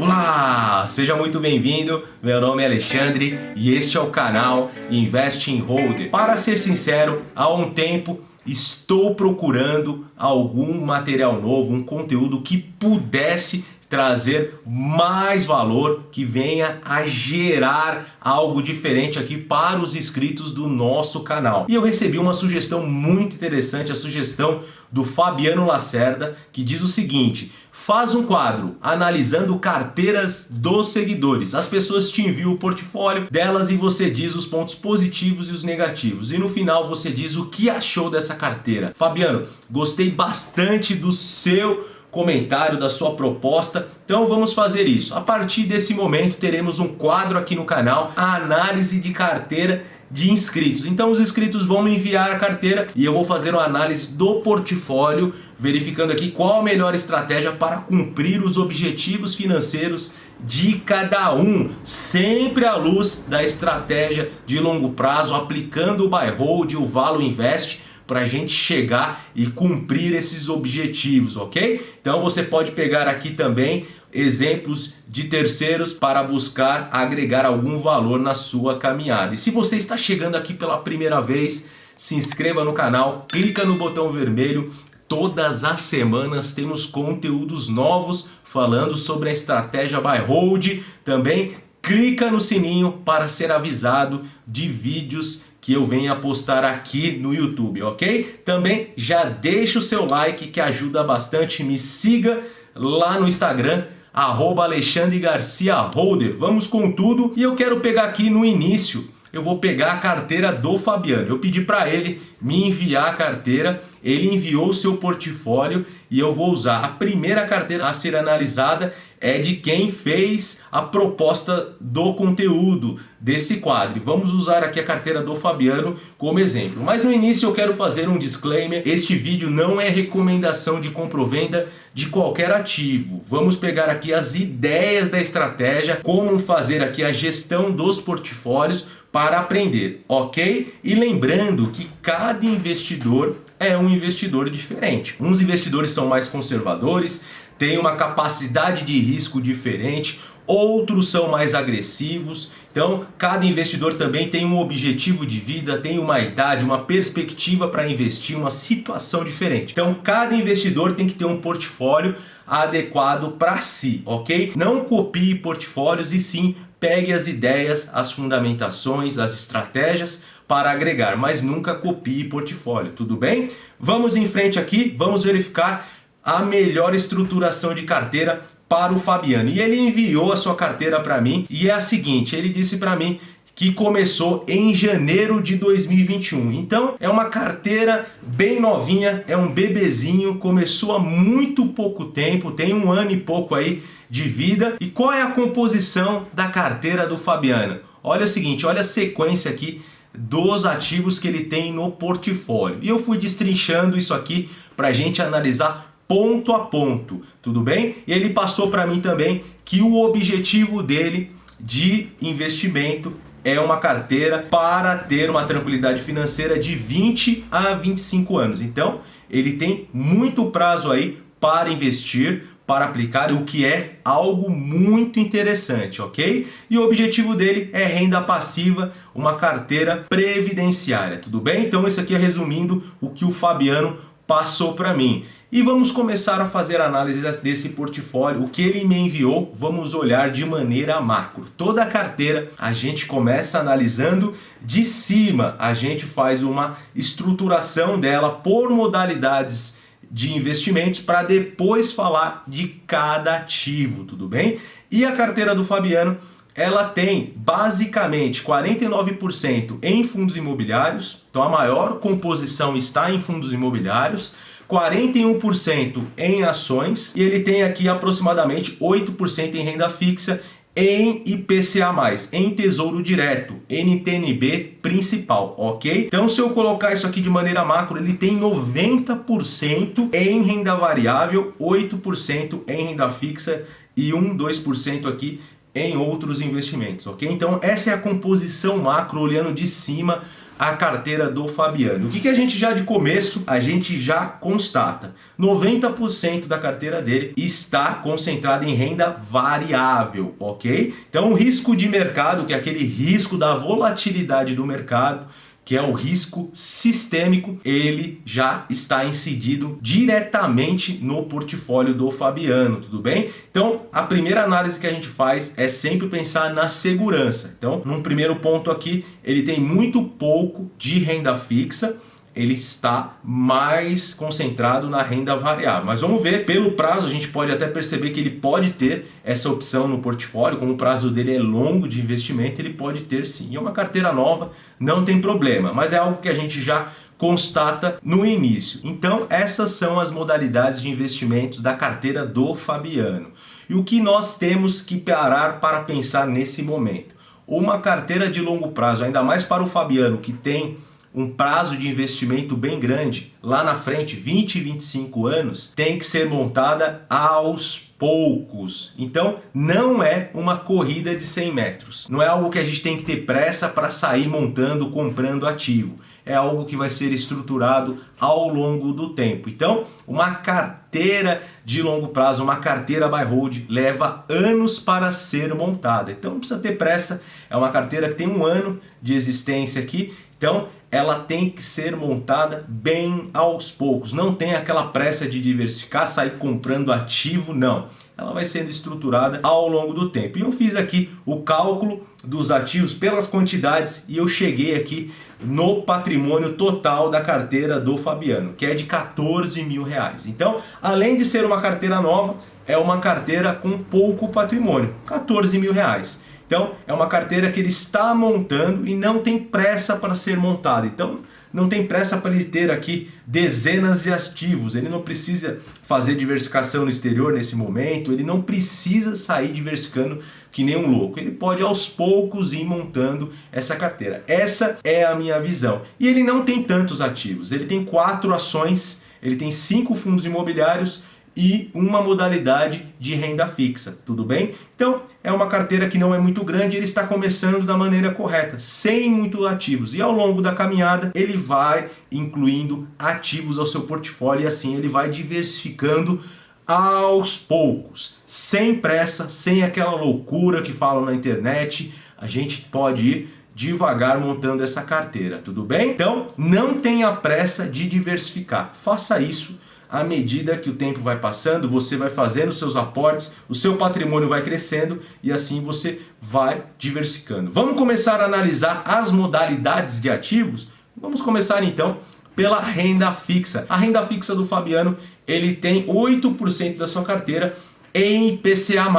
Olá, seja muito bem-vindo, meu nome é Alexandre e este é o canal Invest in Holder. Para ser sincero, há um tempo estou procurando algum material novo, um conteúdo que pudesse trazer mais valor, que venha a gerar algo diferente aqui para os inscritos do nosso canal. E eu recebi uma sugestão muito interessante, a sugestão do Fabiano Lacerda, que diz o seguinte: faz um quadro analisando carteiras dos seguidores. As pessoas te enviam o portfólio delas e você diz os pontos positivos e os negativos. E no final você diz o que achou dessa carteira. Fabiano, gostei bastante do seu comentário, da sua proposta, então vamos fazer isso. A partir desse momento teremos um quadro aqui no canal, a análise de carteira de inscritos. Então os inscritos vão me enviar a carteira e eu vou fazer uma análise do portfólio, verificando aqui qual a melhor estratégia para cumprir os objetivos financeiros de cada um, sempre à luz da estratégia de longo prazo, aplicando o buy hold, o value invest, para a gente chegar e cumprir esses objetivos, ok? Então você pode pegar aqui também exemplos de terceiros para buscar agregar algum valor na sua caminhada. E se você está chegando aqui pela primeira vez, se inscreva no canal, clica no botão vermelho. Todas as semanas temos conteúdos novos falando sobre a estratégia buy hold. Também clica no sininho para ser avisado de vídeos que eu venho a postar aqui no YouTube, ok? Também já deixa o seu like que ajuda bastante. Me siga lá no Instagram, @AlexandreGarciaHolder. Vamos com tudo. E eu quero pegar aqui no início, eu vou pegar a carteira do Fabiano. Eu pedi para ele me enviar a carteira, ele enviou o seu portfólio e eu vou usar. A primeira carteira a ser analisada é de quem fez a proposta do conteúdo desse quadro. Vamos usar aqui a carteira do Fabiano como exemplo. Mas no início eu quero fazer um disclaimer. Este vídeo não é recomendação de compra ou venda de qualquer ativo. Vamos pegar aqui as ideias da estratégia, como fazer aqui a gestão dos portfólios para aprender, ok? E lembrando que cada investidor é um investidor diferente. Uns investidores são mais conservadores, têm uma capacidade de risco diferente, outros são mais agressivos. Então, cada investidor também tem um objetivo de vida, tem uma idade, uma perspectiva para investir, uma situação diferente. Então, cada investidor tem que ter um portfólio adequado para si, ok? Não copie portfólios e sim pegue as ideias, as fundamentações, as estratégias para agregar, mas nunca copie portfólio, tudo bem? Vamos em frente aqui, vamos verificar a melhor estruturação de carteira para o Fabiano. E ele enviou a sua carteira para mim e é a seguinte, ele disse para mim que começou em janeiro de 2021. Então é uma carteira bem novinha, é um bebezinho, começou há muito pouco tempo, tem 1 ano e pouco aí de vida. E qual é a composição da carteira do Fabiano? Olha o seguinte, olha a sequência aqui dos ativos que ele tem no portfólio. E eu fui destrinchando isso aqui para a gente analisar ponto a ponto, tudo bem? E ele passou para mim também que o objetivo dele de investimento é uma carteira para ter uma tranquilidade financeira de 20 a 25 anos. Então, ele tem muito prazo aí para investir, para aplicar, o que é algo muito interessante, ok? E o objetivo dele é renda passiva, uma carteira previdenciária, tudo bem? Então, isso aqui é resumindo o que o Fabiano passou para mim. E vamos começar a fazer análise desse portfólio. O que ele me enviou, vamos olhar de maneira macro. Toda a carteira a gente começa analisando de cima. A gente faz uma estruturação dela por modalidades de investimentos para depois falar de cada ativo, tudo bem? E a carteira do Fabiano, ela tem basicamente 49% em fundos imobiliários. Então a maior composição está em fundos imobiliários. 41% em ações e ele tem aqui aproximadamente 8% em renda fixa, em IPCA+, em Tesouro Direto, NTN-B principal, ok? Então se eu colocar isso aqui de maneira macro, ele tem 90% em renda variável, 8% em renda fixa e 2% aqui em outros investimentos, ok? Então essa é a composição macro olhando de cima a carteira do Fabiano. O que a gente já de começo, a gente já constata? 90% da carteira dele está concentrada em renda variável, ok? Então o risco de mercado, que é aquele risco da volatilidade do mercado, que é o risco sistêmico, ele já está incidido diretamente no portfólio do Fabiano, tudo bem? Então, a primeira análise que a gente faz é sempre pensar na segurança. Então, num primeiro ponto aqui, ele tem muito pouco de renda fixa, ele está mais concentrado na renda variável. Mas vamos ver, pelo prazo a gente pode até perceber que ele pode ter essa opção no portfólio, como o prazo dele é longo de investimento, ele pode ter sim. É uma carteira nova, não tem problema, mas é algo que a gente já constata no início. Então essas são as modalidades de investimentos da carteira do Fabiano. E o que nós temos que parar para pensar nesse momento? Uma carteira de longo prazo, ainda mais para o Fabiano, que tem um prazo de investimento bem grande, lá na frente, 20 e 25 anos, tem que ser montada aos poucos. Então, não é uma corrida de 100 metros. Não é algo que a gente tem que ter pressa para sair montando, comprando ativo. É algo que vai ser estruturado ao longo do tempo. Então, uma carteira de longo prazo, uma carteira buy hold, leva anos para ser montada. Então, não precisa ter pressa. É uma carteira que tem 1 ano de existência aqui. Então, ela tem que ser montada bem aos poucos. Não tem aquela pressa de diversificar, sair comprando ativo, não. Ela vai sendo estruturada ao longo do tempo. E eu fiz aqui o cálculo dos ativos pelas quantidades e eu cheguei aqui no patrimônio total da carteira do Fabiano, que é de 14 mil reais. Então, além de ser uma carteira nova, é uma carteira com pouco patrimônio, 14 mil reais. Então, é uma carteira que ele está montando e não tem pressa para ser montada. Então, não tem pressa para ele ter aqui dezenas de ativos. Ele não precisa fazer diversificação no exterior nesse momento. Ele não precisa sair diversificando que nem um louco. Ele pode aos poucos ir montando essa carteira. Essa é a minha visão. E ele não tem tantos ativos. Ele tem 4 ações, ele tem 5 fundos imobiliários e uma modalidade de renda fixa, tudo bem? Então, é uma carteira que não é muito grande, ele está começando da maneira correta, sem muitos ativos. E ao longo da caminhada, ele vai incluindo ativos ao seu portfólio e assim ele vai diversificando aos poucos, sem pressa, sem aquela loucura que falam na internet. A gente pode ir devagar montando essa carteira, tudo bem? Então, não tenha pressa de diversificar, faça isso. À medida que o tempo vai passando, você vai fazendo seus aportes, o seu patrimônio vai crescendo e assim você vai diversificando. Vamos começar a analisar as modalidades de ativos? Vamos começar então pela renda fixa. A renda fixa do Fabiano, ele tem 8% da sua carteira em IPCA+,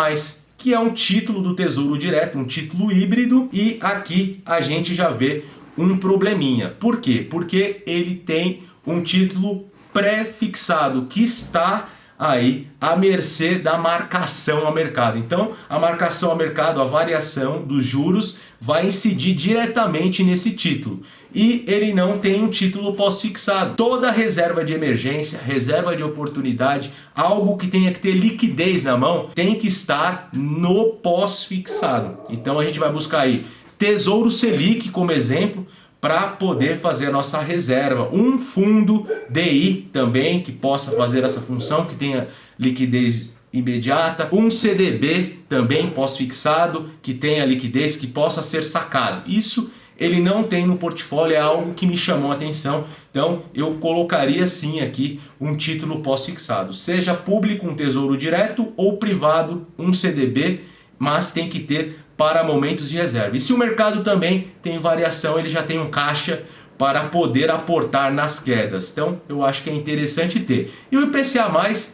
que é um título do Tesouro Direto, um título híbrido, e aqui a gente já vê um probleminha. Por quê? Porque ele tem um título pré-fixado que está aí à mercê da marcação ao mercado. Então, a marcação ao mercado, a variação dos juros vai incidir diretamente nesse título. E ele não tem um título pós-fixado. Toda reserva de emergência, reserva de oportunidade, algo que tenha que ter liquidez na mão, tem que estar no pós-fixado. Então, a gente vai buscar aí Tesouro Selic como exemplo, para poder fazer a nossa reserva. Um fundo DI também que possa fazer essa função, que tenha liquidez imediata. Um CDB também pós-fixado, que tenha liquidez, que possa ser sacado. Isso ele não tem no portfólio, é algo que me chamou a atenção. Então eu colocaria sim aqui um título pós-fixado. Seja público, um Tesouro Direto, ou privado, um CDB, mas tem que ter para momentos de reserva. E se o mercado também tem variação, ele já tem um caixa para poder aportar nas quedas. Então eu acho que é interessante ter. E o IPCA+,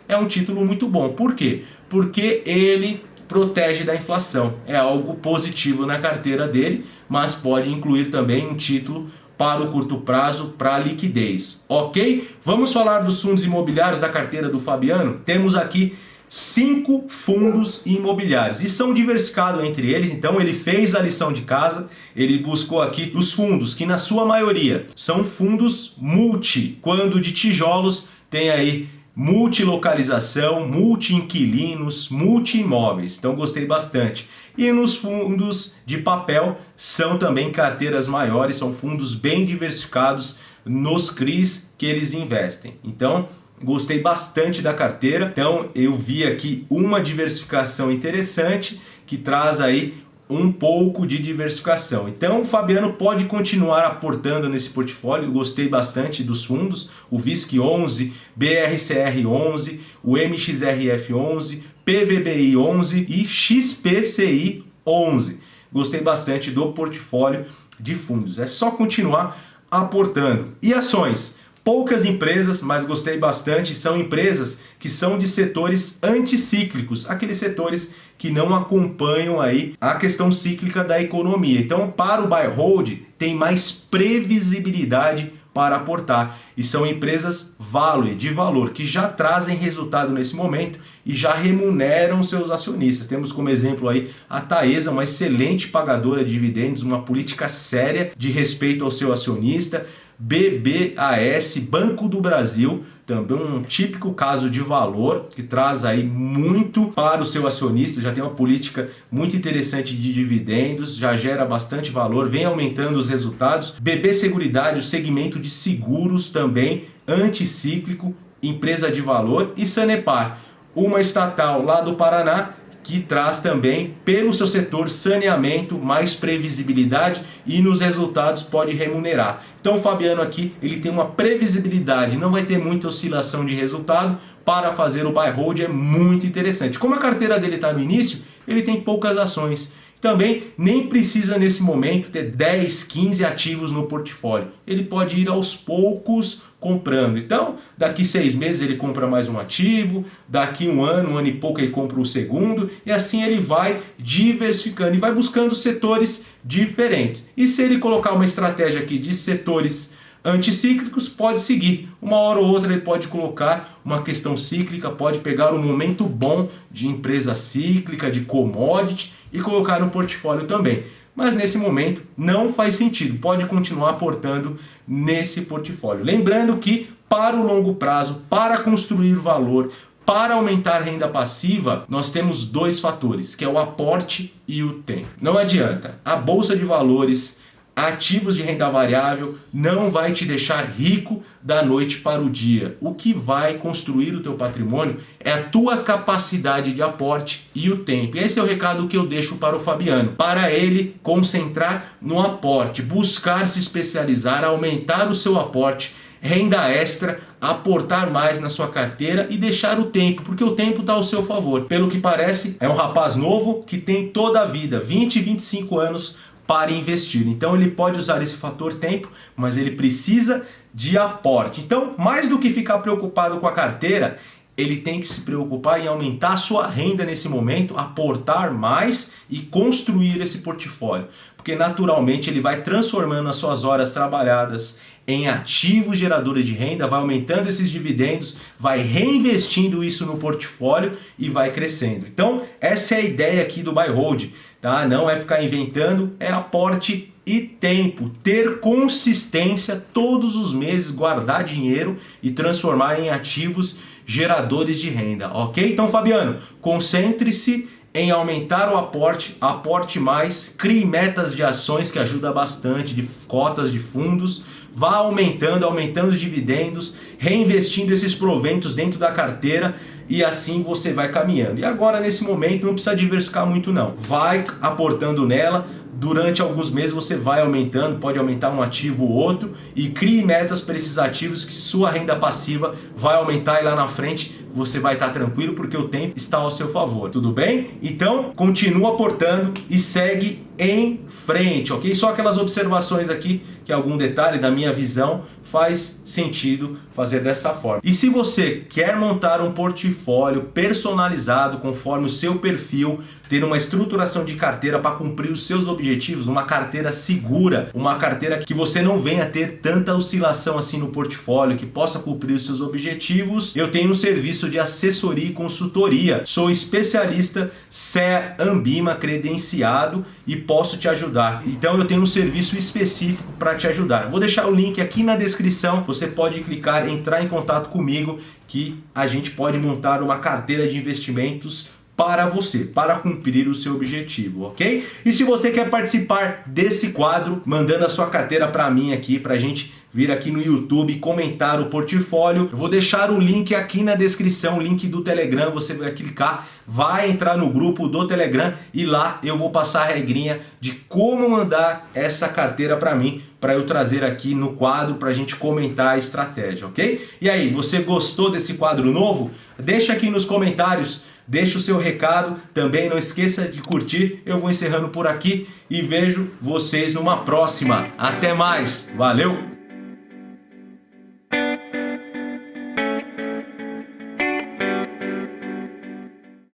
é um título muito bom. Por quê? Porque ele protege da inflação. É algo positivo na carteira dele, mas pode incluir também um título para o curto prazo, para liquidez. Ok? Vamos falar dos fundos imobiliários da carteira do Fabiano? Temos aqui 5 fundos imobiliários e são diversificados entre eles. Então ele fez a lição de casa, ele buscou aqui os fundos que na sua maioria são fundos multi, quando de tijolos tem aí multilocalização, multi-inquilinos, multi-imóveis. Então gostei bastante. E nos fundos de papel são também carteiras maiores, são fundos bem diversificados nos CRIs que eles investem. Então gostei bastante da carteira. Então eu vi aqui uma diversificação interessante que traz aí um pouco de diversificação. Então o Fabiano pode continuar aportando nesse portfólio. Eu gostei bastante dos fundos, o VISC11, BRCR11, o MXRF11, PVBI11 e XPCI11. Gostei bastante do portfólio de fundos. É só continuar aportando. E ações? Poucas empresas, mas gostei bastante, são empresas que são de setores anticíclicos, aqueles setores que não acompanham aí a questão cíclica da economia. Então, para o buy hold, tem mais previsibilidade para aportar. E são empresas value, de valor, que já trazem resultado nesse momento e já remuneram seus acionistas. Temos como exemplo aí a Taesa, uma excelente pagadora de dividendos, uma política séria de respeito ao seu acionista. BBAS, Banco do Brasil, também um típico caso de valor que traz aí muito para o seu acionista, já tem uma política muito interessante de dividendos, já gera bastante valor, vem aumentando os resultados. BB Seguridade, o segmento de seguros também, anticíclico, empresa de valor. E Sanepar, uma estatal lá do Paraná, que traz também, pelo seu setor, saneamento, mais previsibilidade e nos resultados pode remunerar. Então o Fabiano aqui, ele tem uma previsibilidade, não vai ter muita oscilação de resultado. Para fazer o buy hold é muito interessante. Como a carteira dele está no início, ele tem poucas ações. Também nem precisa nesse momento ter 10, 15 ativos no portfólio. Ele pode ir aos poucos comprando. Então, daqui 6 meses ele compra mais um ativo, daqui um ano e pouco ele compra o segundo, e assim ele vai diversificando e vai buscando setores diferentes. E se ele colocar uma estratégia aqui de setores anticíclicos, pode seguir. Uma hora ou outra ele pode colocar uma questão cíclica, pode pegar um momento bom de empresa cíclica, de commodity e colocar no portfólio também. Mas nesse momento não faz sentido, pode continuar aportando nesse portfólio. Lembrando que para o longo prazo, para construir valor, para aumentar a renda passiva, nós temos 2 fatores, que é o aporte e o tempo. Não adianta, a bolsa de valores, ativos de renda variável não vai te deixar rico da noite para o dia. O que vai construir o teu patrimônio é a tua capacidade de aporte e o tempo. E esse é o recado que eu deixo para o Fabiano. Para ele concentrar no aporte, buscar se especializar, aumentar o seu aporte, renda extra, aportar mais na sua carteira e deixar o tempo, porque o tempo está ao seu favor. Pelo que parece, é um rapaz novo que tem toda a vida, 20, 25 anos, para investir. Então ele pode usar esse fator tempo, mas ele precisa de aporte. Então, mais do que ficar preocupado com a carteira, ele tem que se preocupar em aumentar a sua renda nesse momento, aportar mais e construir esse portfólio. Porque naturalmente ele vai transformando as suas horas trabalhadas em ativos geradores de renda, vai aumentando esses dividendos, vai reinvestindo isso no portfólio e vai crescendo. Então, essa é a ideia aqui do buy hold. Tá? Não é ficar inventando, é aporte e tempo. Ter consistência todos os meses, guardar dinheiro e transformar em ativos geradores de renda, ok? Então, Fabiano, concentre-se em aumentar o aporte, aporte mais, crie metas de ações que ajuda bastante, de cotas de fundos, vá aumentando os dividendos, reinvestindo esses proventos dentro da carteira e assim você vai caminhando. E agora nesse momento não precisa diversificar muito não, vai aportando nela, durante alguns meses você vai aumentando, pode aumentar um ativo ou outro e crie metas para esses ativos que sua renda passiva vai aumentar e lá na frente você vai estar tranquilo porque o tempo está ao seu favor, tudo bem? Então continua aportando e segue em frente, ok? Só aquelas observações aqui que algum detalhe da minha visão faz sentido fazer dessa forma. E se você quer montar um portfólio personalizado conforme o seu perfil, ter uma estruturação de carteira para cumprir os seus objetivos, uma carteira segura, uma carteira que você não venha ter tanta oscilação assim no portfólio, que possa cumprir os seus objetivos, eu tenho um serviço de assessoria e consultoria. Sou especialista CEA Ambima credenciado e posso te ajudar. Então eu tenho um serviço específico para te ajudar. Vou deixar o link aqui na descrição descrição você pode clicar, entrar em contato comigo, que a gente pode montar uma carteira de investimentos para você, para cumprir o seu objetivo, ok? E se você quer participar desse quadro, mandando a sua carteira para mim aqui, pra gente vir aqui no YouTube e comentar o portfólio, eu vou deixar o link aqui na descrição, o link do Telegram, você vai clicar, vai entrar no grupo do Telegram e lá eu vou passar a regrinha de como mandar essa carteira para mim, para eu trazer aqui no quadro para a gente comentar a estratégia, ok? E aí, você gostou desse quadro novo? Deixa aqui nos comentários. Deixa o seu recado, também não esqueça de curtir. Eu vou encerrando por aqui e vejo vocês numa próxima. Até mais, valeu!